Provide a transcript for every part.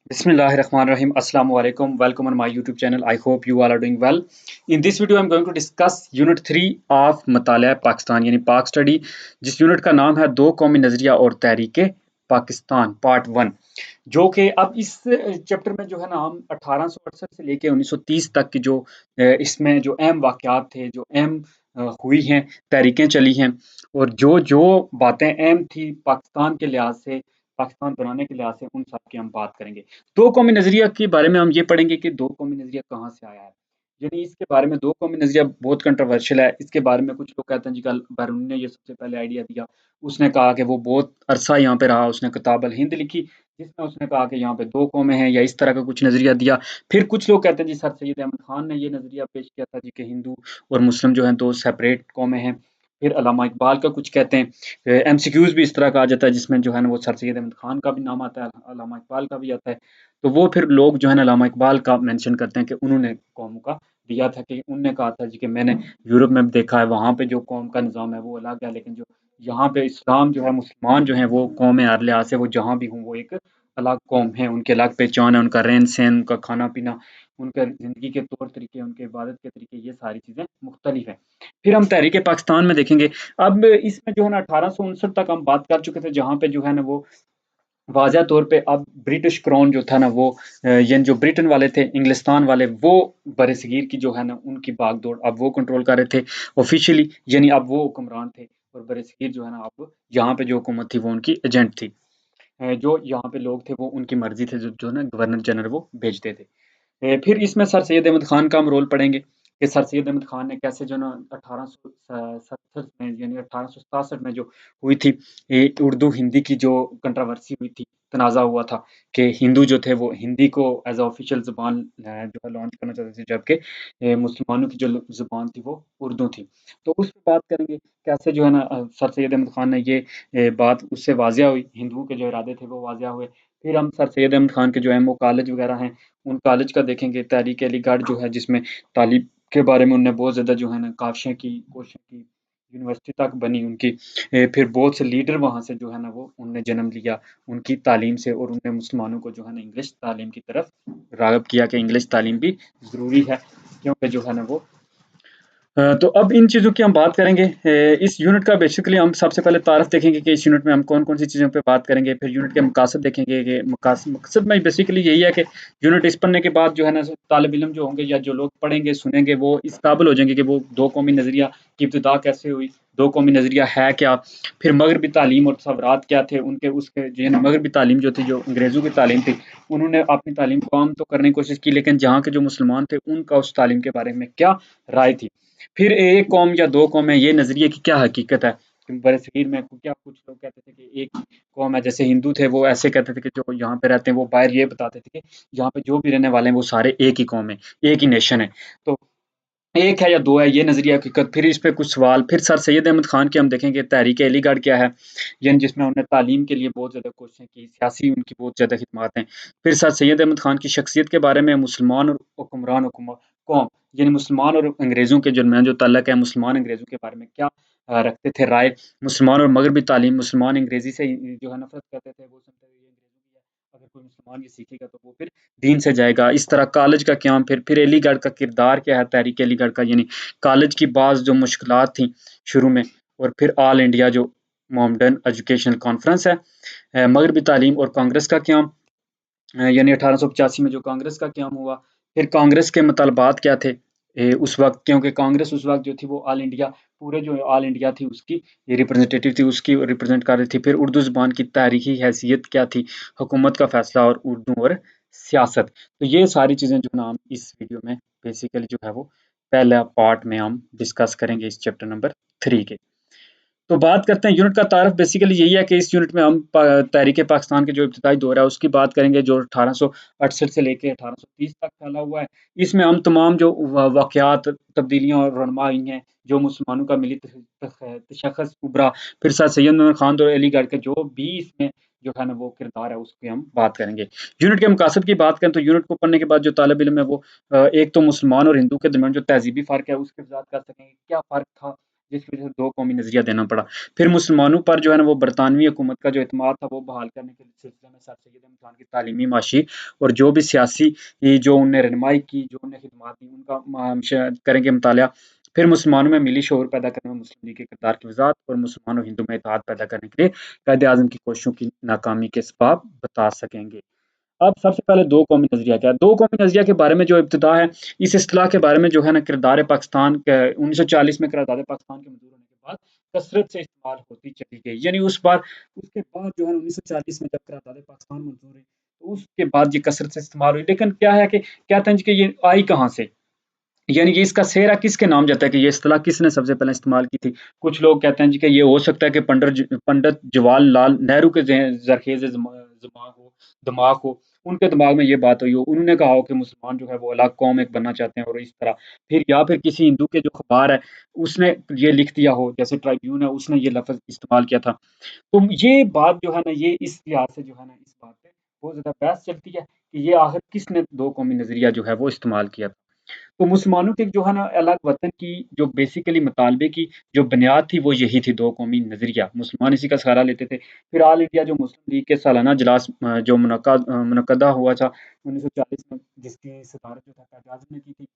Bismillahirrahmanirrahim. Assalamu alaikum. Welcome on my YouTube channel. I hope you all are doing well. In this video, I'm going to discuss Unit 3 of मतालिया Pakistan यानी पाक study, जिस unit का नाम है दो कौमी नज़रिया और तहरीक पाकिस्तान पार्ट 1। जो कि अब इस चैप्टर में जो है ना हम 1868 से लेके 1930 तक की जो इसमें जो अहम वाक़यात थे, जो अहम हुई हैं, तहरीकें चली हैं और जो जो बातें अहम थी पाकिस्तान के लिहाज से, पाकिस्तान बनाने के लिहाज से, उन सब की हम बात करेंगे। दो कौमी नज़रिया के बारे में हम ये पढ़ेंगे कि दो कौमी नज़रिया कहाँ से आया है। यानी इसके बारे में दो कौमी नज़रिया बहुत कंट्रोवर्शियल है। इसके बारे में कुछ लोग कहते हैं जी कल बैरून ने ये सबसे पहले आइडिया दिया। उसने कहा कि वो बहुत अरसा यहाँ पे रहा, उसने किताब अल हिंद लिखी जिसमें उसने कहा कि यहाँ पे दो कौमें हैं या इस तरह का कुछ नज़रिया दिया। फिर कुछ लोग कहते हैं जी सर सैयद अहमद खान ने ये नज़रिया पेश किया था जी कि हिंदू और मुस्लिम जो हैं दो सेपरेट कौमें हैं। फिर अल्लामा इकबाल का कुछ कहते हैं। एमसीक्यूज़ भी इस तरह का आ जाता है जिसमें जो है ना वो सर सैयद अहमद खान का भी नाम आता है, अल्लामा इकबाल का भी आता है। तो वो फिर लोग जो है ना अल्लामा इकबाल का मेंशन करते हैं कि उन्होंने कौमों का दिया था, कि उनने कहा था जी कि मैंने यूरोप में भी देखा है, वहाँ पे जो कौम का निज़ाम है वो अलग है, लेकिन जो यहाँ पे इस्लाम जो है, मुसलमान जो हैं वो कौम है, हर लिहाज से वो जहाँ भी हों वो एक अलग कौम है, उनकी अलग पहचान है, उनका रहन-सहन, उनका खाना-पीना, उनका ज़िंदगी के तौर तरीके, उनके इबादत के तरीके, ये सारी चीज़ें मुख्तलिफ हैं। फिर हम तहरीक पाकिस्तान में देखेंगे। अब इसमें जो है ना 1859 तक हम बात कर चुके थे, जहाँ पे जो है ना वो वाज़ह तौर पे अब ब्रिटिश क्राउन जो था ना वो यानी जो ब्रिटेन वाले थे, इंग्लिस्तान वाले, वो बरसगीर की जो है ना उनकी बागडोर अब वो कंट्रोल कर रहे थे ऑफिशियली, यानी अब वो हुक्मरान थे और बरसगीर जो है ना अब यहाँ पे जो हुकूमत थी वो उनकी एजेंट थी। जो यहाँ पे लोग थे वो उनकी मर्जी थे, जो ना गवर्नर जनरल वो भेजते थे। फिर इसमें सर सैयद अहमद खान का हम रोल पढ़ेंगे कि सर सैयद अहमद खान ने कैसे जो ना 1870 में यानी 1867 में जो हुई थी ये उर्दू हिंदी की जो कंट्रोवर्सी हुई थी, तनाज़ा हुआ था कि हिंदू जो थे वो हिंदी को एज अ ऑफिशियल ज़ुबान जो है लॉन्च करना चाहते थे, जबकि मुसलमानों की जो ज़ुबान थी वो उर्दू थी। तो उस पे बात करेंगे कैसे जो है ना सर सैयद अहमद खान ने ये बात उससे वाज़िया हुई, हिंदुओं के जो इरादे थे वो वाज़िया हुए। फिर हम सर सैयद अहमद खान के जो एमओ कॉलेज वगैरह हैं उन कॉलेज का देखेंगे। तहरीक अलीगढ़ जो है जिसमें तालीम के बारे में उन्होंने बहुत ज़्यादा जो है ना काविशें की, कोशिशें की, यूनिवर्सिटी तक बनी उनकी। फिर बहुत से लीडर वहाँ से जो है ना वो उनने जन्म लिया उनकी तालीम से, और उन्होंने मुसलमानों को जो है ना इंग्लिश तालीम की तरफ राग़िब किया कि इंग्लिश तालीम भी ज़रूरी है, क्योंकि जो है ना वो तो अब इन चीज़ों की हम बात करेंगे। इस यूनिट का बेसिकली हम सबसे पहले तारफ़ देखेंगे कि इस यूनिट में हम कौन-कौन सी चीज़ों पे बात करेंगे। फिर यूनिट के मकासद देखेंगे कि मकसद में बेसिकली यही है कि यूनिट इस पढ़ने के बाद जो है ना तालिब इल्म जो होंगे या जो लोग पढ़ेंगे, सुनेंगे, वो इस काबिल हो जाएँगे कि वो दो कौमी नज़रिया की इब्तिदा कैसे हुई, दो कौमी नज़रिया है क्या? फिर मगरबी तालीम और तसव्वुरात क्या थे उनके, उसके जो है ना मगरबी तालीम जो थी, जो अंग्रेज़ों की तालीम थी, उन्होंने अपनी तालीम को आम तो करने की कोशिश की, लेकिन जहाँ के जो मुसलमान थे उनका उस तालीम के बारे में क्या राय थी। फिर एक कौम या दो कौम है, ये नज़रिए की क्या हकीकत है? बरसगीर में क्या कुछ लोग कहते थे कि एक कौम है, जैसे हिंदू थे वो ऐसे कहते थे कि जो यहाँ पे रहते हैं वो बाहर ये बताते थे कि यहाँ पे जो भी रहने वाले हैं वो सारे एक ही कौम है, एक ही नेशन है। तो एक है या दो है, ये नज़रिया हकीकत। फिर इस पे कुछ सवाल। फिर सर सैयद अहमद खान की हम देखेंगे तहरीक अलीगढ़ क्या है, यानी जिसमें उन्होंने तालीम के लिए बहुत ज़्यादा कोशिशें की, सियासी उनकी बहुत ज़्यादा खिदमात हैं। फिर सर सैयद अहमद खान की शख्सियत के बारे में, मुसलमान और हुक्मरान कौम, यानी मुसलमान और अंग्रेज़ों के दरमियान जो ताल्लुक है, मुसलमान अंग्रेज़ों के बारे में क्या रखते थे राय। मुसलमान और मगरबी तालीम, मुसलमान अंग्रेज़ी से जो है नफ़रत करते थे, वो समझते थे ये अंग्रेज़ों की है, अगर कोई मुसलमान ये सीखेगा तो वो फिर दीन से जाएगा। इस तरह कॉलेज का क़याम। फिर अलीगढ़ का किरदार क्या है तहरीक अलीगढ़ का, यानी कॉलेज की बाज़ जो मुश्किलात थी शुरू में, और फिर ऑल इंडिया जो मॉडर्न एजुकेशनल कॉन्फ्रेंस है, मगरबी तालीम और कांग्रेस का क़याम, यानी 1885 में जो कांग्रेस का क़याम हुआ। फिर कांग्रेस के मतलबात क्या थे उस वक़्त, क्योंकि कांग्रेस उस वक़्त जो थी वो ऑल इंडिया, पूरे जो ऑल इंडिया थी उसकी ये रिप्रेजेंटेटिव थी, उसकी रिप्रेज़ेंट कर रही थी। फिर उर्दू ज़ुबान की तारीख़ी हैसियत क्या थी, हुकूमत का फ़ैसला और उर्दू और सियासत। तो ये सारी चीज़ें जो ना हम इस वीडियो में बेसिकली जो है वो पहला पार्ट में हम डिस्कस करेंगे इस चैप्टर नंबर 3 के। तो बात करते हैं यूनिट का तारफ़। बेसिकली यही है कि इस यूनिट में हम तहरीक पाकिस्तान के जो इब्तिदाई दौर है उसकी बात करेंगे, जो 1868 से लेके 1830 तक फैला हुआ है। इसमें हम तमाम जो वाक़यात, तब्दीलियाँ और रहनुमा आई हैं, जो मुसलमानों का मिली तशख़्ख़ुस उभरा, फिर सर सैयद नूर खान और अलीगढ़ के जो भी इसमें जो है ना वो किरदार है उसकी हम बात करेंगे। यूनिट के मकासद की बात करें तो यूनिट को पढ़ने के बाद जो तालिब इल्म है वो एक तो मुसलमान और हिंदू के दरमियान जो तहज़ीबी फ़र्क है उसकी वज़ाहत कर सकेंगे, क्या फ़र्क था जिसकी वजह से दो कौमी नज़रिया देना पड़ा। फिर मुसलमानों पर जो है ना वो बरतानवी हुकूमत का जो एतमाद था वो बहाल करने के सिलसिले में सर सैयद अहमद खान की तालीमी, माशी और जो भी सियासी जो उनने रहनुमाई की, जो उन्हें खिदमात दी, उनका करेंगे मुताला। फिर मुसलमानों में मिली शऊर पैदा करने में मुस्लिम लीग के किरदार की वजाहत और मुसलमान और हिंदू में इत्तेहाद पैदा करने के लिए कायदे आज़म की कोशिशों की नाकामी के असबाब बता सकेंगे। अब सबसे पहले दो कौमी नज़रिया क्या है? दो कौमी नज़रिया के बारे में जो इब्तिदा है, इस इस्तिलाह के बारे में जो है ना किरदार पाकिस्तान के 1940 में किरदार पाकिस्तान के मंजूर होने के बाद कसरत से इस्तेमाल होती चली गई। यानी उसके बाद जो है 1940 में जब किरदार पाकिस्तान मंजूर हुई, तो उसके बाद ये कसरत से इस्तेमाल हुई। लेकिन क्या है कि कहते हैं जी कि ये आई कहाँ से? यानी कि इसका सेहरा किसके नाम जाता है कि ये इस्तिलाह किसने सबसे पहले इस्तेमाल की थी? कुछ लोग कहते हैं जी कि ये हो सकता है कि पंडित जवाहरलाल नेहरू के ज़रख़ेज़ दिमाग हो, उनके दिमाग में ये बात हुई हो, उन्होंने कहा हो कि मुसलमान जो है वो अलग कौम एक बनना चाहते हैं और इस तरह। फिर या फिर किसी हिंदू के जो अख़बार है, उसने ये लिख दिया हो, जैसे ट्रिब्यून है, उसने ये लफ़्ज़ इस्तेमाल किया था। तो ये बात जो है ना, ये इस लिहाज़ से जो है ना, इस बात पे बहुत ज़्यादा बहस चलती है कि ये आख़िर किसने दो कौमी नज़रिया जो है वो इस्तेमाल किया। तो मुसलमानों के जो है ना अलग वतन की जो बेसिकली मुतालबे की जो बुनियाद थी वो यही थी, दो कौमी नज़रिया। मुसलमान इसी का सहारा लेते थे। फिर ऑल इंडिया जो मुस्लिम लीग के सालाना इजलास जो मुनक्कदा हुआ था 1940 में, जिसकी सदारत जो था कायद आज़म ने की थी।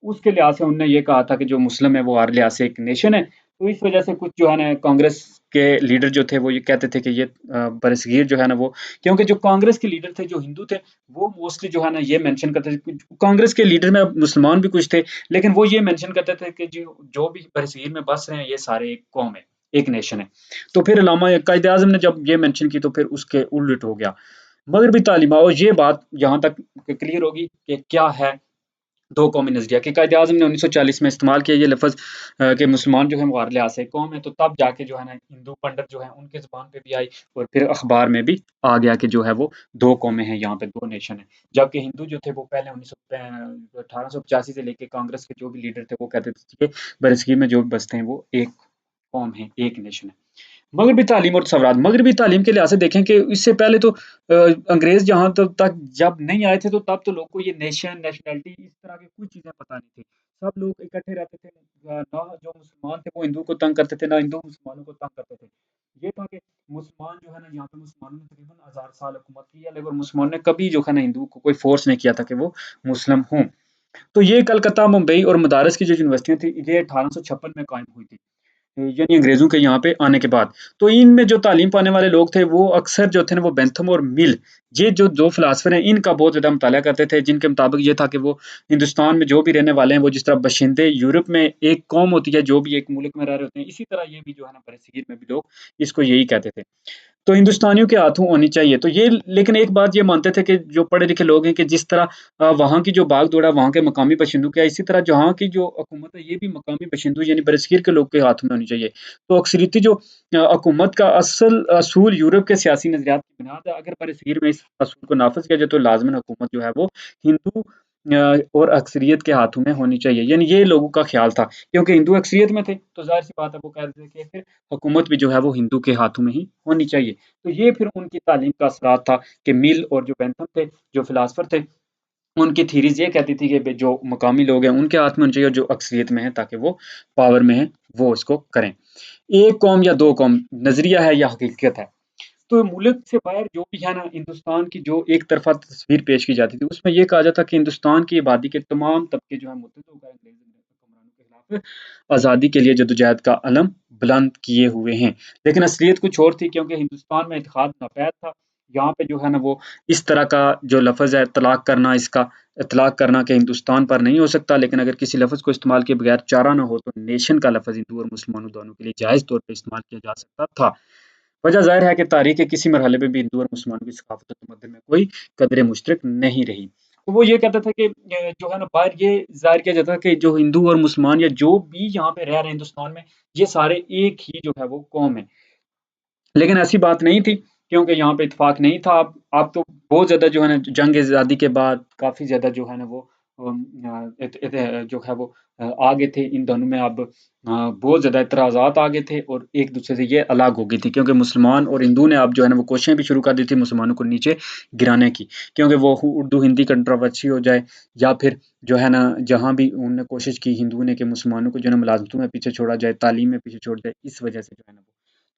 उसके लिहाज से उन्होंने ये कहा था कि जो मुस्लिम है वो हर लिहाज से एक नेशन है। तो इस वजह से कुछ जो है ना कांग्रेस के लीडर जो थे वो ये कहते थे कि ये बरसगीर जो है ना वो, क्योंकि जो कांग्रेस के लीडर थे जो हिंदू थे, वो मोस्टली जो है ना ये मेंशन करते थे। कांग्रेस के लीडर में मुसलमान भी कुछ थे, लेकिन वो ये मेंशन करते थे कि जो जो भी बरसगीर में बस रहे हैं ये सारे एक कौम है, एक नेशन है। तो फिर अल्लामा कायद आज़म ने जब ये मेंशन की तो फिर उसके उलट हो गया। मगरबी तालीम और ये बात यहाँ तक क्लियर होगी कि क्या है दो कौमी नज़रिया, कि कायद-ए-आज़म ने 1940 में इस्तेमाल किया ये लफ़्ज़ कि मुसलमान जो है वो हर लिहाज़ से एक कौम है, तो तब जाके जो है ना हिंदू पंडित जो हैं उनकी ज़ुबान पे भी आई और फिर अख़बार में भी आ गया कि जो है वो 2 कौमें हैं, यहाँ पे 2 नेशन हैं। जबकि हिंदू जो थे वो पहले 1885 से लेके कांग्रेस के जो भी लीडर थे वो कहते थे कि बरसगीर में जो भी बसते हैं वो एक कौम है, एक नेशन है। मगरबी तालीम और सवरात, मगरबी तालीम के लिहाज से देखें कि इससे पहले तो अंग्रेज़ जहाँ तक जब नहीं आए थे तो तब तो लोग को ये नेशन, नेशनैलिटी इस तरह की कुछ चीज़ें पता नहीं थी। सब लोग इकट्ठे रहते थे। ना जो मुसलमान थे वो हिंदू को तंग करते थे, ना हिंदू मुसलमानों को तंग करते थे। ये था कि मुसलमान जो है ना, यहाँ पे मुसलमानों ने तकरीबन 1000 साल हुकूमत की है, लेकिन मुसलमानों ने कभी जो है ना हिंदू को कोई फ़ोर्स नहीं किया था कि वो मुस्लिम हों। तो ये कलकत्ता, मुंबई और मदारस की जो यूनिवर्सिटियाँ थी, ये 1856 में कायम हुई थी। यानी अंग्रेज़ों के यहाँ पे आने के बाद। तो इनमें जो तालीम पाने वाले लोग थे, वो अक्सर जो थे ना, वो बेंथम और मिल, ये जो 2 फ़िलॉसफ़र हैं, इनका बहुत ज़्यादा मुताला करते थे, जिनके मुताबिक ये था कि वो हिंदुस्तान में जो भी रहने वाले हैं, वो जिस तरह बशिंदे यूरोप में एक कौम होती है, जो भी एक मुल्क में रह रहे होते हैं, इसी तरह ये भी जो है ना, बरसगीर में भी लोग इसको यही कहते थे। तो हिंदुस्तानियों के हाथों होनी चाहिए। तो ये, लेकिन एक बात ये मानते थे कि जो पढ़े-लिखे लोग हैं कि जिस तरह वहाँ की जो भाग-दौड़ है, वहाँ के मकामी बाशिंदों की है, इसी तरह जहाँ की जो हुकूमत है, ये भी मकामी बाशिंदों यानी बरसगीर के लोग के हाथ में होनी चाहिए। तो अक्सरियती जो हुकूमत का असूल यूरोप के सियासी नज़रियात की बुनियाद है। अगर बरसगीर में इस असूल को नाफ़िज़ किया जाए, तो लाज़िमन हुकूमत जो है वो हिंदू और अक्सरियत के हाथों में होनी चाहिए। यानी ये लोगों का ख़्याल था, क्योंकि हिंदू अक्सरियत में थे, तो ज़ाहिर-सी बात है वो कह रहे थे कि फिर हुकूमत भी जो है वो हिंदू के हाथों में ही होनी चाहिए। तो ये फिर उनकी तालीम का असरात था कि मिल और जो बेंथम थे, जो फ़िलॉसफ़र थे, उनकी थीरीज़ ये कहती थी कि भई जो मकामी लोग हैं उनके हाथ में होनी चाहिए, और जो अक्सरियत में है ताकि वो पावर में हैं, वो इसको करें। एक कौम या दो कौम नज़रिया है या हकीकत है? तो मुल्क से बाहर जो भी है ना, हिंदुस्तान की जो एक तरफ़ा तस्वीर पेश की जाती थी, उसमें ये कहा जाता कि हिंदुस्तान की आबादी के तमाम तबके जो हैं मुत्तहद होकर अंग्रेज़ हुक्मरानों के खिलाफ़ आज़ादी के लिए जद्दोजहद का अलम बुलंद किए हुए हैं। लेकिन असलियत कुछ और थी, क्योंकि हिंदुस्तान में इत्तेहाद नापैद था। यहाँ पे जो है ना वो इस तरह का जो लफ़्ज़ है तलाक करना, इसका इतलाक़ करना कि हिंदुस्तान पर नहीं हो सकता, लेकिन अगर किसी लफ़्ज़ को इस्तेमाल किए बगैर चारा ना हो, तो नेशन का लफ़्ज़ हिंदू और मुसलमानों दोनों के लिए जायज़ तौर पे इस्तेमाल किया जा सकता था। वजह ज़ाहिर है कि तारीख़ के किसी मरहले में भी हिंदू और मुसलमानों की सक़ाफ़त और तमद्दुन में कोई कदर मुश्तरक नहीं रही। तो वो ये कहते थे कि जो है ना बाहर ये ज़ाहिर किया जाता है कि जो हिंदू और मुसलमान या जो भी यहाँ पे रह रहे हैं हिंदुस्तान में, ये सारे एक ही जो है वो कौम है। लेकिन ऐसी बात नहीं थी, क्योंकि यहाँ पे इत्तेफ़ाक नहीं था। अब तो बहुत ज़्यादा जो है ना जंग आज़ादी के बाद काफ़ी ज़्यादा जो है ना वो जो है वो आ गए थे। इन दोनों में अब बहुत ज़्यादा इतराज़ात आ गए थे और एक दूसरे से ये अलग हो गई थी, क्योंकि मुसलमान और हिंदू ने अब जो है ना वो कोशिशें भी शुरू कर दी थी मुसलमानों को नीचे गिराने की, क्योंकि वो उर्दू हिंदी कंट्रोवर्सी हो जाए, या फिर जो है ना जहाँ भी उन्होंने कोशिश की हिंदुओं ने कि मुसलमानों को जो है ना मुलाजमतों में पीछे छोड़ा जाए, तालीम में पीछे छोड़ा जाए, इस वजह से जो है ना वो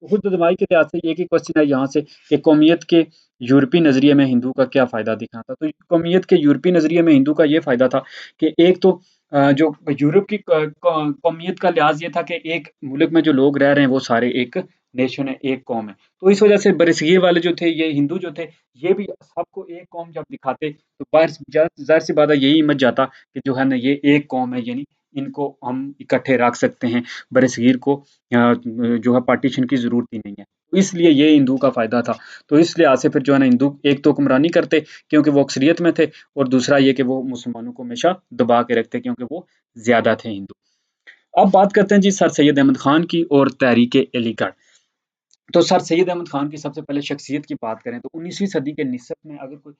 तो खुद दमाई के लिहाज से एक ही क्वेश्चन है यहाँ से कि कौमियत के यूरोपीय नज़रिए में हिंदू का क्या फ़ायदा दिखा था। तो कौमियत के यूरोपीय नज़रिए में हिंदू का ये फ़ायदा था कि एक तो जो यूरोप की कौमियत का लिहाज ये था कि एक मुल्क में जो लोग रह रहे हैं वो सारे एक नेशन है, एक कौम है। तो इस वजह से बरसगीर वाले जो थे, ये हिंदू जो थे, ये भी सबको एक कौम जब दिखाते तो बाहर ज़ाहिर सी बात है यही इमेज जाता कि जो है ना ये एक कौम है, यानी इनको हम इकट्ठे रख सकते हैं, बरसगीर को जो है पार्टीशन की ज़रूरत ही नहीं है। तो इसलिए ये हिंदू का फ़ायदा था। तो इस लिहाज से फिर जो है ना हिंदू एक तो हुक्मरानी करते क्योंकि वो अक्सरियत में थे, और दूसरा ये कि वो मुसलमानों को हमेशा दबा के रखते क्योंकि वो ज़्यादा थे हिंदू। अब बात करते हैं जी सर सैयद अहमद खान की और तहरीक-ए-अलीगढ़। तो सर सैयद अहमद खान की सबसे पहले शख्सियत की बात करें तो 19वीं सदी के निसब में अगर कोई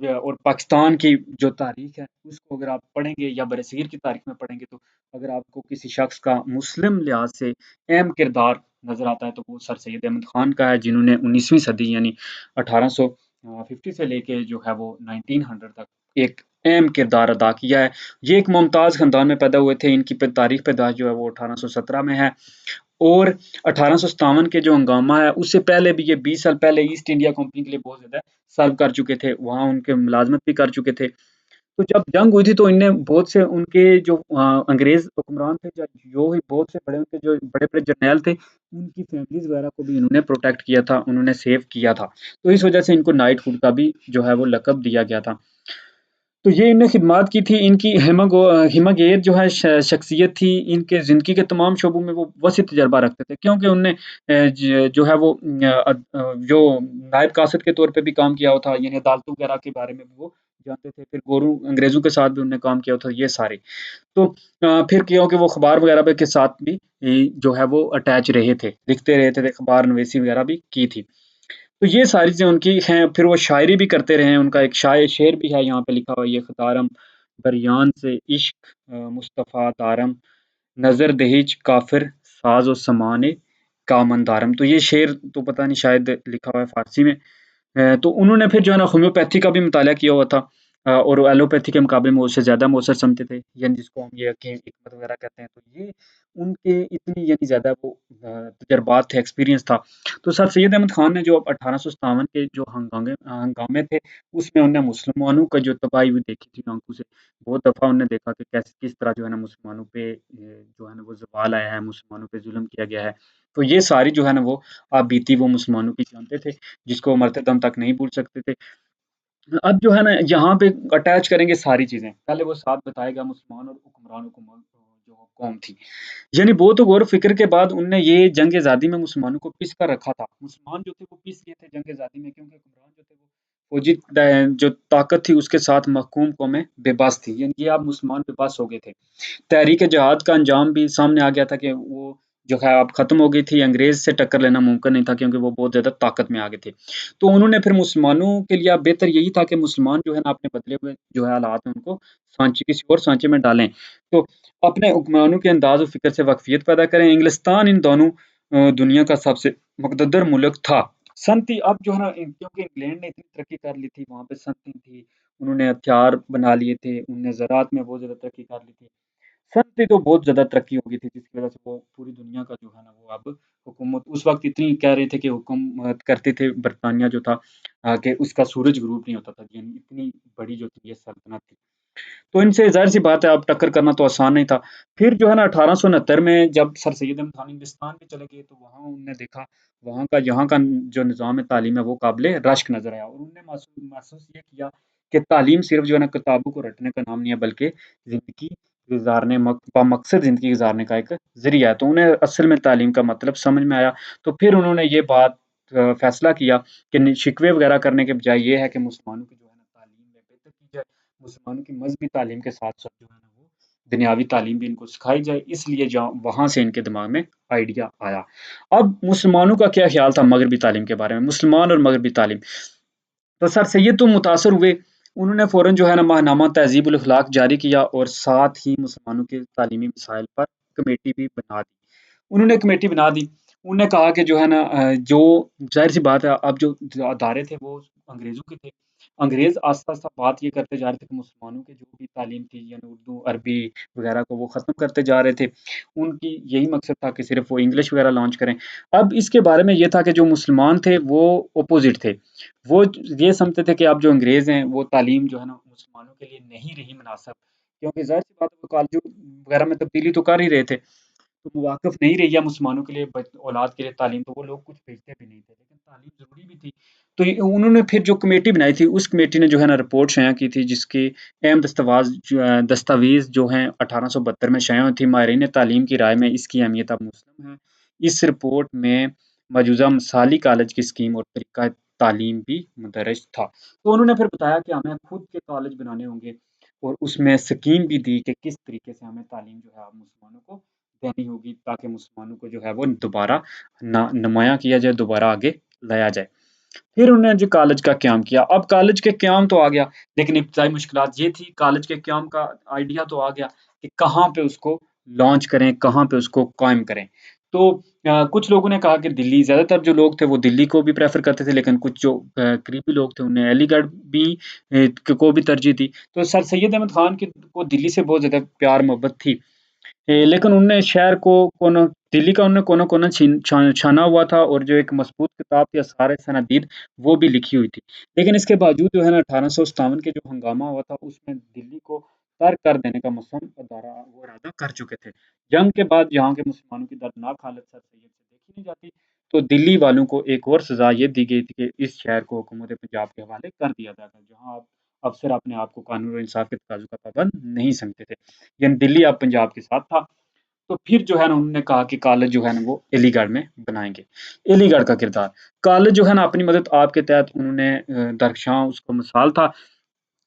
और पाकिस्तान की जो तारीख है उसको अगर आप पढ़ेंगे या बरसगीर की तारीख में पढ़ेंगे, तो अगर आपको किसी शख्स का मुस्लिम लिहाज से अहम किरदार नजर आता है तो वो सर सैयद अहमद खान का है, जिन्होंने 19वीं सदी यानी 1850 से लेके जो है वो 1900 तक एक अहम किरदार अदा किया है। ये एक मुमताज़ ख़ानदान में पैदा हुए थे। इनकी तारीख पैदाइश जो है वो 1817 में है, और 1857 के जो हंगामा है उससे पहले भी ये 20 साल पहले ईस्ट इंडिया कंपनी के लिए बहुत ज़्यादा सर्व कर चुके थे, वहाँ उनके मुलाज़मत भी कर चुके थे। तो जब जंग हुई थी तो इनने बहुत से उनके जो अंग्रेज़ हुक्मरान थे, जो ही बहुत से बड़े उनके जो बड़े-बड़े जर्नैल थे, उनकी फैमिलीज़ वगैरह को भी इन्होंने प्रोटेक्ट किया था, उन्होंने सेव किया था। तो इस वजह से इनको नाइटहुड का भी जो है वो लक़ब दिया गया था। तो ये इनने ख़िदमत की थी, इनकी हिमगेर जो है शख्सियत थी, इनके ज़िंदगी के तमाम शोबों में वो वसी तजर्बा रखते थे, क्योंकि उनने जो है वो जो नायब कासिद के तौर पे भी काम किया हुआ था, यानी अदालतों वगैरह के बारे में भी वो जानते थे, फिर गोरों अंग्रेज़ों के साथ भी उन्होंने काम किया हुआ था, ये सारे। तो फिर क्योंकि वो अखबार वगैरह भी के साथ भी जो है वो अटैच रहे थे, लिखते रहते थे, अखबार नवीसी वगैरह भी की थी। तो ये सारी चीज़ें उनकी हैं, फिर वो शायरी भी करते रहे हैं, उनका एक शेर भी है यहाँ पे लिखा हुआ, ये ख़ुदारम बरयान से इश्क मुस्तफ़ा दारम, नज़र दहेज काफ़िर साज़ो समाने कामनदारम। तो ये शेर तो पता नहीं शायद लिखा हुआ है फ़ारसी में। तो उन्होंने फिर जो है ना होम्योपैथी का भी मुताला किया हुआ था, और एलोपैथी के मुकाबले में उससे ज़्यादा मौसर समझते थे, यानी जिसको हम ये हकीम हिकमत वगैरह कहते हैं। तो ये उनके इतनी यानी ज़्यादा वो तजर्बात थे, एक्सपीरियंस था। तो सर सैयद अहमद खान ने जो 1857 के जो हंगामे थे, उसमें उन्होंने मुसलमानों का जो तबाही हुई देखी थी आँखों से। बहुत दफ़ा उन्होंने देखा कि कैसे किस तरह जो है ना मुसलमानों पे जो है ना वो ज़वाल आया है, मुसलमानों पे ज़ुल्म किया गया है। तो ये सारी जो है ना वो बीती वो मुसलमानों की जानते थे, जिसको वो मरते दम तक नहीं भूल सकते थे। अब जो है ना यहाँ पे अटैच करेंगे सारी चीज़ें। पहले वो साथ बताएगा मुसलमान और हुक्मरान हुकूमत जो कौम थी। यानी बहुत गौर फ़िक्र के बाद उनने ये जंग आज़ादी में मुसलमानों को पीस कर रखा था। मुसलमान जो थे वो पीस गए थे जंग आज़ादी में, क्योंकि हुक्मरान जो थे वो फौजी जो ताकत थी उसके साथ महकूम कौमें बेबस थी। यानी ये अब मुसलमान बेबस हो गए थे। तहरीक जिहाद का अंजाम भी सामने आ गया था कि वो जो है अब ख़त्म हो गई थी, अंग्रेज़ से टक्कर लेना मुमकिन नहीं था, क्योंकि वो बहुत ज़्यादा ताकत में आ गए थे। तो उन्होंने फिर मुसलमानों के लिए अब बेहतर यही था कि मुसलमान जो है ना अपने बदले हुए जो है हालात हैं उनको सांचे किसी और सांचे में डालें। तो अपने हुक्मरानों के अंदाज़ और फ़िक्र से वाक़फ़ियत पैदा करें। इंग्लिस्तान इन दोनों दुनिया का सबसे मुक़तदर मुल्क था। सनती अब जो है ना क्योंकि इंग्लैंड ने इतनी तरक्की कर ली थी, वहाँ पे सनती थी, उन्होंने हथियार बना लिए थे, उन्होंने ज़राअत में बहुत ज़्यादा तरक्की कर ली थी। सनती तो बहुत ज़्यादा तरक्की हो गई थी, जिसकी वज़ह से वो पूरी दुनिया का जो है ना वो अब हुकूमत उस वक़्त इतनी कह रहे थे कि हुकूमत करते थे बरतानिया जो था, कि उसका सूरज ग़ुरूब नहीं होता था, यानी इतनी बड़ी जो थी ये सल्तनत थी। तो इनसे ज़ाहिर-सी बात है अब टक्कर करना तो आसान नहीं था। फिर जो है ना 1869 में जब सर सैयद अहमद खान हिंदुस्तान में चले गए, तो वहाँ उन्होंने देखा वहाँ का यहाँ का जो निज़ाम तालीम है वो काबिले रश्क नज़र आया, और उन्होंने महसूस ये किया कि तालीम सिर्फ़ जो है ना किताबों को रटने का नाम नहीं है, बल्कि ज़िंदगी गुज़ारने बामक़सद ज़िंदगी गुज़ारने का एक ज़रिया है। तो उन्हें असल में तालीम का मतलब समझ में आया। तो फिर उन्होंने ये बात फ़ैसला किया कि शिकवे वग़ैरह करने के बजाय ये है कि मुसलमानों की जो है ना तालीम में बेहतर की जाए। मुसलमानों की मज़हबी तालीम के साथ-साथ जो है ना वो दुनियावी तालीम भी इनको सिखाई जाए, इसलिए जहाँ वहाँ से इनके दिमाग में आइडिया आया। अब मुसलमानों का क्या ख़्याल था मग़रबी तालीम के बारे में? मुसलमान और मग़रबी तालीम। तो सर सैयद तो मुतासिर हुए, उन्होंने फ़ौरन जो है ना माहनामा तहज़ीबुल अख़लाक़ जारी किया और साथ ही मुसलमानों के तालीमी मसाइल पर कमेटी भी बना दी। उन्होंने कमेटी बना दी। उन्होंने कहा कि जो है ना जो ज़ाहिर-सी बात है अब जो अदारे थे वो अंग्रेज़ों के थे। अंग्रेज़ आस्ता-आस्ता बात ये करते जा रहे थे कि मुसलमानों की जो भी तालीम थी यानी उर्दू, अरबी वग़ैरह को वो ख़त्म करते जा रहे थे। उनकी यही मकसद था कि सिर्फ़ वो इंग्लिश वग़ैरह लॉन्च करें। अब इसके बारे में ये था कि जो मुसलमान थे वो अपोज़िट थे। वो ये समझते थे कि अब जो अंग्रेज़ हैं वो तालीम जो है ना मुसलमानों के लिए नहीं रही मुनासिब, क्योंकि ज़ाहिर-सी बात है वो कॉलेजों वग़ैरह में तब्दीली तो कर ही रहे थे। तो मुवाक़िफ़ नहीं रही है मुसलमानों के लिए औलाद के लिए तालीम, तो वो लोग कुछ भेजते भी नहीं थे, लेकिन तालीम ज़रूरी भी थी। तो ये उन्होंने फिर जो कमेटी बनाई थी, उस कमेटी ने जो है ना रिपोर्ट शाया की थी, जिसके अहम दस्तावेज़ जो हैं 1872 में शाया हुई थी। माहिरीन तालीम की राय में इसकी अहमियत अब मुस्लम है। इस रिपोर्ट में मौजूदा मिसाली कॉलेज की स्कीम और तरीक़ा तालीम भी मुदर्रज था। तो उन्होंने फिर बताया कि हमें खुद के कॉलेज बनाने होंगे और उसमें स्कीम भी दी कि किस तरीके से हमें तालीम जो है अब मुसलमानों को देनी होगी, ताकि मुसलमानों को जो है वो दोबारा नुमायाँ किया जाए, दोबारा आगे लाया जाए। फिर उन्होंने जो कॉलेज का क़याम किया। अब कॉलेज के क़याम तो आ गया, लेकिन इब्तिदाई मुश्किलात ये थी, कॉलेज के क़याम का आइडिया तो आ गया कि कहाँ पे उसको लॉन्च करें, कहाँ पे उसको कायम करें। तो कुछ लोगों ने कहा कि दिल्ली, ज़्यादातर जो लोग थे वो दिल्ली को भी प्रेफ़र करते थे, लेकिन कुछ जो करीबी लोग थे उन्हें अलीगढ़ भी को भी तरजीह दी। तो सर सैयद अहमद ख़ान की को दिल्ली से बहुत ज़्यादा प्यार-मोहब्बत थी। लेकिन उनने शहर को दिल्ली का उन्होंने कोना-कोना छाना हुआ था और जो एक मज़बूत किताब थी असार-ए-सनादीद, वो भी लिखी हुई थी। लेकिन इसके बावजूद जो है ना 1857 के जो हंगामा हुआ था, उसमें दिल्ली को तर्क कर देने का मुसम्म वो इरादा कर चुके थे। जंग के बाद यहाँ के मुसलमानों की दर्दनाक हालत सर सैयद से देखी नहीं जाती, तो दिल्ली वालों को एक और सज़ा ये दी गई थी कि इस शहर को हुकूमत पंजाब के हवाले कर दिया जाता, जहाँ आप अफ़सर अपने आप को कानून और इंसाफ़ के तकाज़ों का पाबंद नहीं समझते थे। यानी दिल्ली अब पंजाब के साथ था। तो फिर जो है ना उन्होंने कहा कि कॉलेज जो है ना वो अलीगढ़ में बनाएँगे। अलीगढ़ का किरदार, कॉलेज जो है ना अपनी मदद आप के तहत उन्होंने दरख्शां उसको मिसाल था,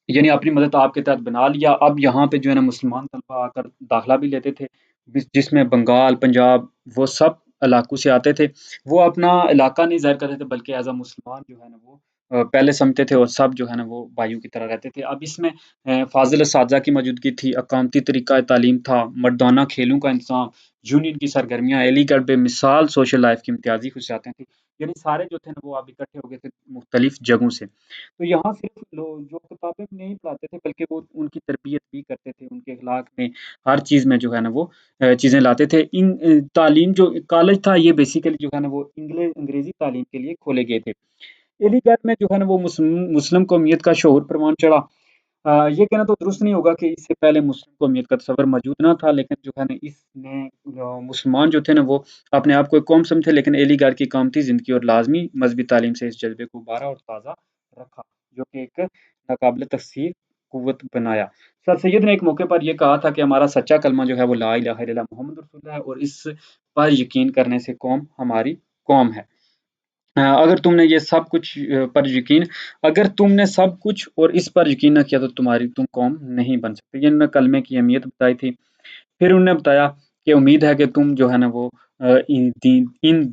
यानी अपनी मदद आप के तहत बना लिया। अब यहाँ पे जो है ना मुसलमान तलबा आकर दाखिला भी लेते थे, जिसमें बंगाल, पंजाब वो सब इलाकों से आते थे। वो अपना इलाका नहीं ज़ाहिर करते थे, बल्कि एज़ अ मुसलमान जो है ना वो पहले समझते थे और सब जो है ना वो भाइयों की तरह रहते थे। अब इसमें फ़ाज़िल असातिज़ा की मौजूदगी थी, अकामती तरीक़ा तालीम था, मर्दाना खेलों का इंतज़ाम, यूनियन की सरगर्मियाँ, अलीगढ़ बेमिसाल सोशल लाइफ़ की इम्तियाज़ी ख़ुशियातें थी। यानी सारे जो थे ना वो अब इकट्ठे हो गए थे मुख्तलिफ़ जगहों से। तो यहाँ सिर्फ़ जो किताबें नहीं पढ़ाते थे, बल्कि वो उनकी तरबियत भी करते थे, उनके अख़लाक में, हर चीज़ में जो है ना वो चीज़ें लाते थे। तालीम जो कॉलेज था ये बेसिकली जो है ना वो अंग्रेज़ी तालीम के लिए खोले गए थे। अलीगढ़ में जो है ना वो मुस्लिम कौमियत का शऊर परवान चढ़ा। ये कहना तो दुरुस्त नहीं होगा कि इससे पहले मुस्लिम कौमियत का तसव्वुर मौजूद ना था, लेकिन जो है ना इसने मुसलमान जो थे ना वो अपने आप को एक कौम समझे, लेकिन अलीगढ़ की इकामती ज़िंदगी और लाज़मी मज़हबी तालीम से इस जज़्बे को उबारा और ताज़ा रखा, जो कि एक नाक़ाबिल तफ़सीर क़ुव्वत बनाया। सर सैयद ने एक मौके पर ये कहा था कि हमारा सच्चा कलमा जो है वो ला इलाहा इल्लल्लाह मुहम्मद रसूलुल्लाह है और इस पर यकीन करने से कौम हमारी कौम है। अगर तुमने सब कुछ और इस पर यकीन ना किया तो तुम कौम नहीं बन सकते। ये इन्होंने कलमे की अहमियत बताई थी। फिर उन्होंने बताया कि उम्मीद है कि तुम जो है ना वो इन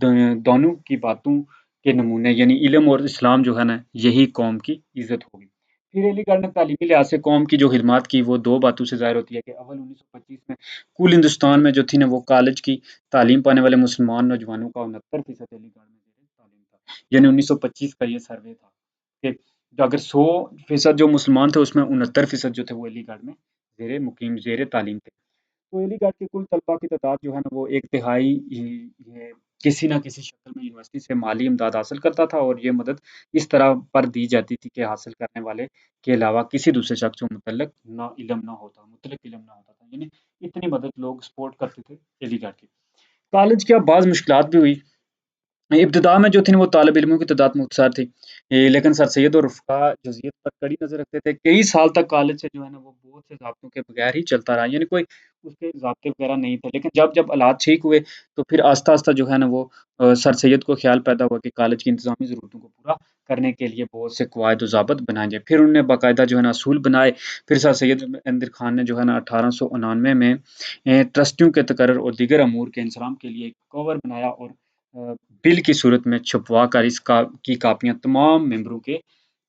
दोनों की बातों के नमूने यानी इल्म और इस्लाम जो है ना यही कौम की इज़्ज़त होगी। फिर अलीगढ़ ने तालीमी लिहाज़ से कौम की जो खिदमत की वो 2 बातों से ज़ाहिर होती है कि अव्वल 1925 में कुल हिंदुस्तान में जो थी ना वो कॉलेज की तालीम पाने वाले मुसलमान नौजवानों का 69% अलीगढ़ में ज़ेरे तालीम था। यानी 1925 का ये सर्वे था कि अगर 100% जो मुसलमान थे उसमें 69% जो थे वो अलीगढ़ में ज़ेरे तालीम थे। तो अलीगढ़ के कुल तलबा की तादाद जो है ना वो 1/3 ये किसी न किसी शक्ल में यूनिवर्सिटी से माली इमदाद हासिल करता था और ये मदद इस तरह पर दी जाती थी कि हासिल करने वाले के अलावा किसी दूसरे शख्स को मुतल्लिक इल्म ना होता था। यानी इतनी मदद लोग सपोर्ट करते थे अलीगढ़ की। कॉलेज की अब बाज़ मुश्किलात भी हुई। इब्तिदा में जो थी ना वो तालिब इल्मों की तादाद मुख्तसर थी। लेकिन सर सैयद और रुफ़क़ा जज़ियत पर कड़ी नज़र रखते थे। कई साल तक कॉलेज से जो है ना वो बहुत से ज़ाब्तों के बगैर ही चलता रहा, यानी कोई उसके ज़ाब्ते वग़ैरह नहीं थे। लेकिन जब हालात ठीक हुए तो फिर आहिस्ता-आहिस्ता जो है ना वो सर सैयद को ख़्याल पैदा हुआ कि कॉलेज की इंतज़ामी ज़रूरतों को पूरा करने के लिए बहुत से कवायद व ज़ाबित बनाए जाएँ। फिर उन्होंने बाकायदा जो है ना असूल बनाए। फिर सर सैयद अहमद ख़ान ने जो है ना 1899 में ट्रस्टियों के तकर्रुर और दीगर अमूर के इंसराम के लिए एक कवर बनाया और बिल की सूरत में छपवा कर की कापियाँ तमाम मेंबरों के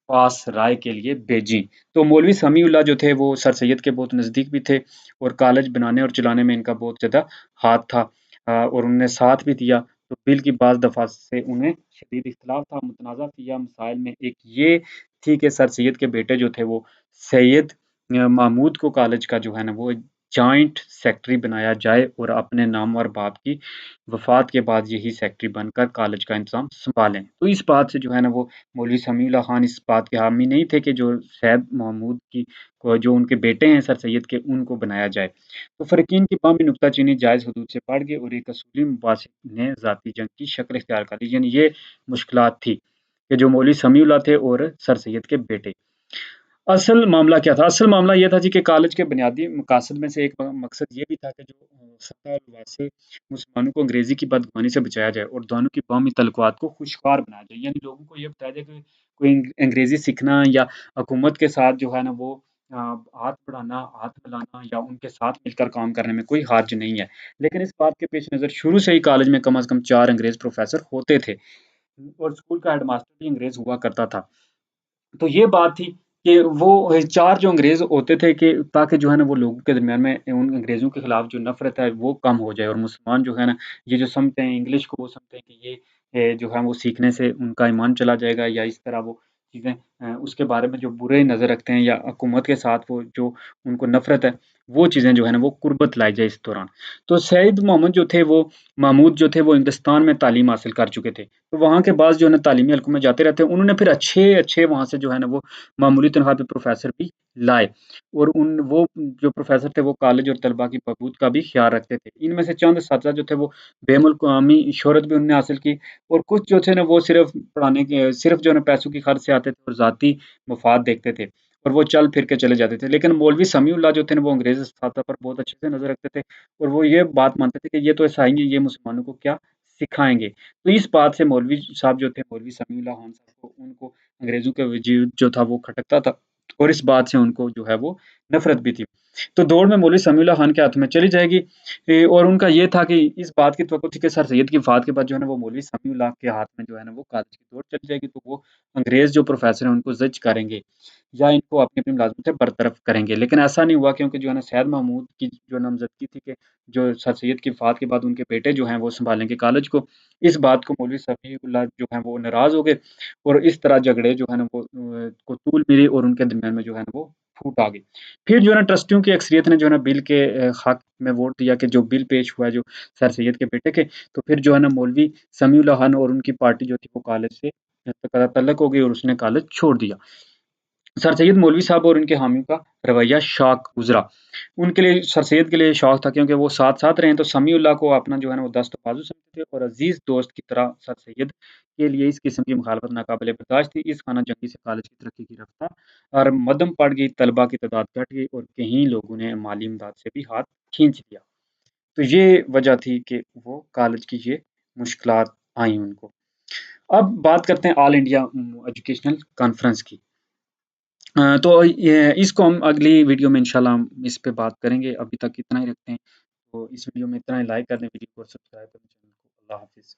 पास राय के लिए भेजी। तो मौलवी समीउल्लाह जो थे वो सर सैयद के बहुत नज़दीक भी थे और कॉलेज बनाने और चलाने में इनका बहुत ज़्यादा हाथ था और उन्होंने साथ भी दिया। तो बिल की बाज़ दफ़ा से उन्हें शदीद इख्तिलाफ़ था, मुतनाज़ा फिया मसाइल में एक ये थी कि सर सैयद के बेटे जो थे वो सैयद महमूद को कॉलेज का जो है ना वो जॉइंट सेक्रेटरी बनाया जाए और अपने नामवर बाप की वफ़ात के बाद यही सेक्रेटरी बनकर कॉलेज का इंतज़ाम सँभालें। तो इस बात से जो है ना वो मौलवी समीउल्लाह खान इस बात के हामी नहीं थे कि जो सैयद महमूद की को जो उनके बेटे हैं सर सैयद के उनको बनाया जाए। तो फ़रीक़ीन की बाहमी नुक्ताचीनी जायज़ हदूद से बढ़ गई और एक असूली मुबासित ने ज़ाती जंग की शक्ल इख्तियार कर ली। यानी ये मुश्किलात थी कि जो मौलवी समीउल्लाह थे और सर सैयद के बेटे। असल मामला क्या था? असल मामला ये था जी कि कॉलेज के बुनियादी मकासद में से एक मकसद ये भी था कि जो सत्ता और वासे मुसलमानों को अंग्रेज़ी की बदगुमानी से बचाया जाए और दोनों की बाहमी तल्लुकात को खुशगवार बनाया जाए। यानी लोगों को ये बताया जाए कि कोई अंग्रेज़ी सीखना या हुकूमत के साथ जो है ना वो हाथ बढ़ाना, हाथ मिलाना या उनके साथ मिलकर काम करने में कोई हर्ज नहीं है। लेकिन इस बात के पेश नज़र शुरू से ही कॉलेज में कम से कम 4 अंग्रेज़ प्रोफ़ेसर होते थे और स्कूल का हेडमास्टर भी अंग्रेज़ हुआ करता था। तो ये बात थी कि वो 4 जो अंग्रेज़ होते थे कि ताकि जो है ना वो लोगों के दरमियान में उन अंग्रेज़ों के खिलाफ जो नफ़रत है वो कम हो जाए और मुसलमान जो है ना, ये जो समझते हैं इंग्लिश को वो समझते हैं कि ये जो है वो सीखने से उनका ईमान चला जाएगा या इस तरह वो चीज़ें उसके बारे में जो बुरे नज़र रखते हैं या हुकूमत के साथ वो जो उनको नफ़रत है, वो चीज़ें जो है ना वो कुर्बत लाई जाए इस दौरान। तो सैयद मोहम्मद जो थे वो महमूद जो थे वो हिंदुस्तान में तालीम हासिल कर चुके थे। तो वहाँ के बाद जो है ना तालीमी हलकों में जाते रहते हैं, उन्होंने फिर अच्छे-अच्छे वहाँ से जो है ना वो मामूली तनख्वाह पे प्रोफ़ेसर भी लाए और उन वो जो प्रोफ़ेसर थे वो कॉलेज और तलबा की बहबूद का भी ख़्याल रखते थे। इनमें से चंद असातिज़ा जो थे वो बेमुलक़ामी शोहरत भी उन्होंने हासिल की और कुछ जो थे ना वो सिर्फ़ जो है ना पैसों की खर्च से आते थे और ज़ाती मफ़ाद देखते थे और वो चल फिर के चले जाते थे। लेकिन मौलवी समीउल्लाह जो थे ना वो अंग्रेज़ असातिज़ा पर बहुत अच्छे से नज़र रखते थे और वो ये बात मानते थे कि ये तो ईसाई हैं, ये मुसलमानों को क्या सिखाएँगे। तो इस बात से मौलवी साहब जो थे, मौलवी समीउल्लाह खान साहब को उनको अंग्रेज़ों का वजूद जो था वो खटकता था और इस बात से उनको जो है वो नफ़रत भी थी। तो दौड़ में मौलवी समीउल्लाह खान के हाथ में चली जाएगी और उनका ये था कि इस बात की तवक्को थी कि सर सैयद की वफ़ात के बाद जो है ना वो मौलवी समीउल्लाह के हाथ में जो है ना वो कागज़ की दौड़ चली जाएगी, तो वो अंग्रेज़ जो प्रोफ़ेसर हैं उनको ज़ज करेंगे या इनको अपनी-अपनी मुलाज़मत से बरतरफ करेंगे। लेकिन ऐसा नहीं हुआ क्योंकि जो है ना सैयद महमूद की जो नामज़दगी थी कि जो सर सैयद की वफ़ात के बाद उनके बेटे जो हैं वो सँभालेंगे कॉलेज को। इस बात को मौलवी समीउल्लाह जो हैं वो नाराज़ हो गए और इस तरह झगड़े जो है ना वो को तूल मिली और उनके दरमियान में जो है ना वो फूट आ गई। फिर जो है ना ट्रस्टियों की अक्सरियत ने जो है ना बिल के हक़ में वोट दिया कि जो बिल पेश हुआ है जो सर सैयद के बेटे के, तो फिर जो है ना मौलवी समीउल्लाह खान और उनकी पार्टी जो थी वो कॉलेज से तल्लक़ हो गई और उसने कॉलेज छोड़ दिया। सर सैयद मौलवी साहब और उनके हामियों का रवैया शाख गुज़रा। उनके लिए सर सैयद के लिए शौक था क्योंकि वो साथ-साथ रहे, तो समीउल्लाह को अपना जो है ना वो दस्त बाज़ु समझते थे और अज़ीज़ दोस्त की तरह सर सैयद के लिए इस किस्म की मुखालफत नाक़ाबिल बर्दाश्त थी। इस खाना जंगी से कॉलेज की तरक्की की रफ़्तार और मद्धम पड़ गई, तलबा की तादाद घट गई और कई लोगों ने माली इमदाद से भी हाथ खींच लिया। तो ये वजह थी कि वो कॉलेज की ये मुश्किलात आई उनको। अब बात करते हैं ऑल इंडिया एजुकेशनल कॉन्फ्रेंस की। तो ये इसको हम अगली वीडियो में इंशाल्लाह हम इस पे बात करेंगे। अभी तक इतना ही रखते हैं। तो इस वीडियो में इतना ही, लाइक कर दें वीडियो को और सब्सक्राइब करें चैनल को। अल्लाह हाफ़िज़।